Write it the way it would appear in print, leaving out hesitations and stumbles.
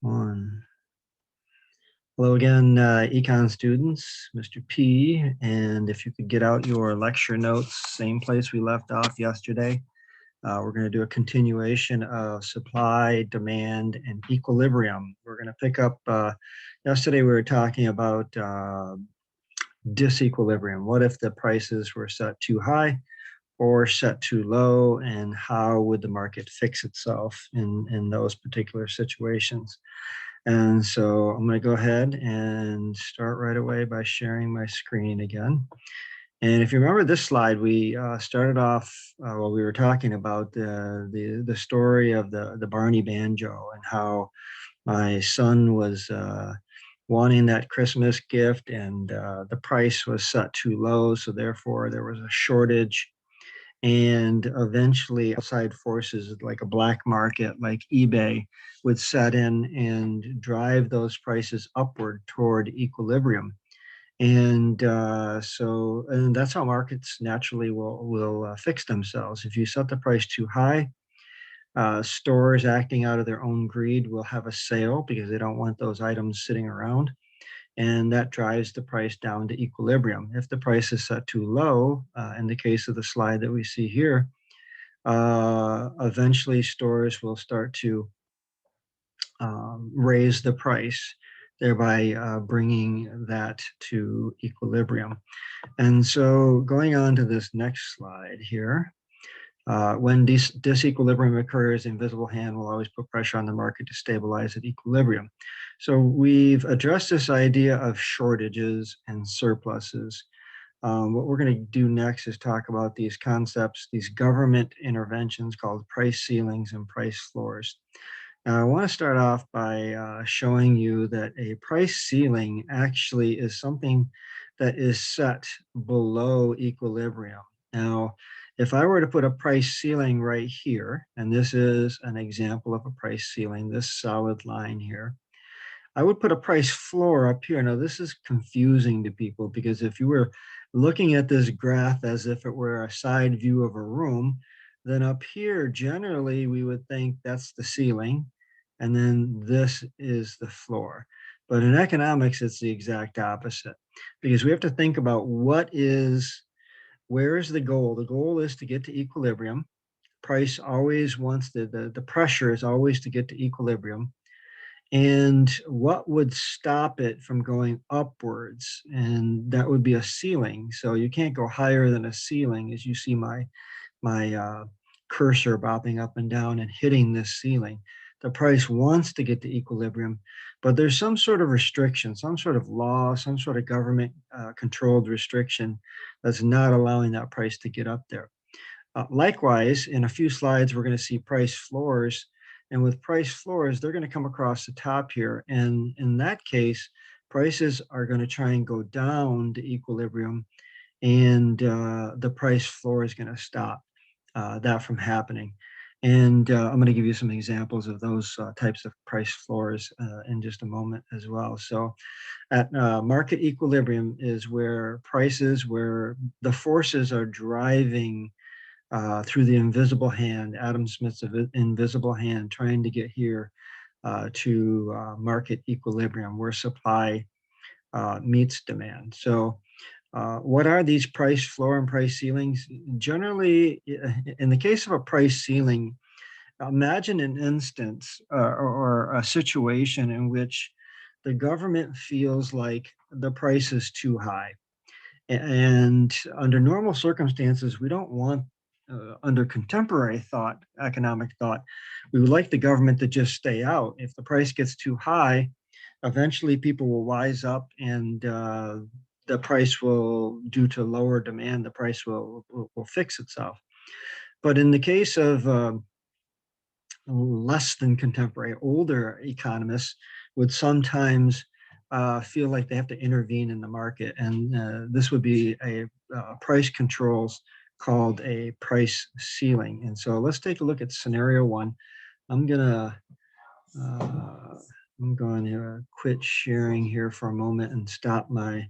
One. Hello again, econ students, Mr. P. And if you could get out your lecture notes, same place we left off yesterday. We're going to do a continuation of supply, demand, and equilibrium. We're going to pick up, yesterday we were talking about disequilibrium. What if the prices were set too high or set too low, and how would the market fix itself in those particular situations? And so I'm going to go ahead and start right away by sharing my screen again. And if you remember this slide, we started off while we were talking about the story of the Barney banjo and how my son was wanting that Christmas gift, and the price was set too low, so therefore there was a shortage. And eventually outside forces like a black market like eBay would set in and drive those prices upward toward equilibrium. And and that's how markets naturally will fix themselves. If you set the price too high, stores acting out of their own greed will have a sale because they don't want those items sitting around, and that drives the price down to equilibrium. If the price is set too low, in the case of the slide that we see here, eventually stores will start to raise the price, thereby bringing that to equilibrium. And so going on to this next slide here, when disequilibrium occurs, the invisible hand will always put pressure on the market to stabilize at equilibrium. So we've addressed this idea of shortages and surpluses. What we're going to do next is talk about these concepts, these government interventions called price ceilings and price floors. Now, I want to start off by showing you that a price ceiling actually is something that is set below equilibrium. Now, if I were to put a price ceiling right here, and this is an example of a price ceiling, this solid line here, I would put a price floor up here. Now, this is confusing to people because if you were looking at this graph as if it were a side view of a room, then up here, generally, we would think that's the ceiling, and then this is the floor. But in economics, it's the exact opposite because we have to think about where is the goal? The goal is to get to equilibrium. Price always wants the pressure is always to get to equilibrium. And what would stop it from going upwards? And that would be a ceiling. So you can't go higher than a ceiling, as you see my cursor bobbing up and down and hitting this ceiling. The price wants to get to equilibrium, but there's some sort of restriction, some sort of law, some sort of government controlled restriction that's not allowing that price to get up there. Likewise, in a few slides, we're going to see price floors. And with price floors, they're going to come across the top here. And in that case, prices are going to try and go down to equilibrium, and the price floor is going to stop that from happening. And I'm going to give you some examples of those types of price floors in just a moment as well. So at market equilibrium is where where the forces are driving through the invisible hand, Adam Smith's invisible hand, trying to get here to market equilibrium, where supply meets demand. So what are these price floor and price ceilings? Generally, in the case of a price ceiling, imagine an instance or a situation in which the government feels like the price is too high. And under normal circumstances, we don't want, under contemporary thought, economic thought, we would like the government to just stay out. If the price gets too high, eventually people will wise up, and the price will, due to lower demand, the price will fix itself. But in the case of less than contemporary, older economists would sometimes feel like they have to intervene in the market. And this would be a price controls called a price ceiling. And so let's take a look at scenario one. I'm going to quit sharing here for a moment and stop my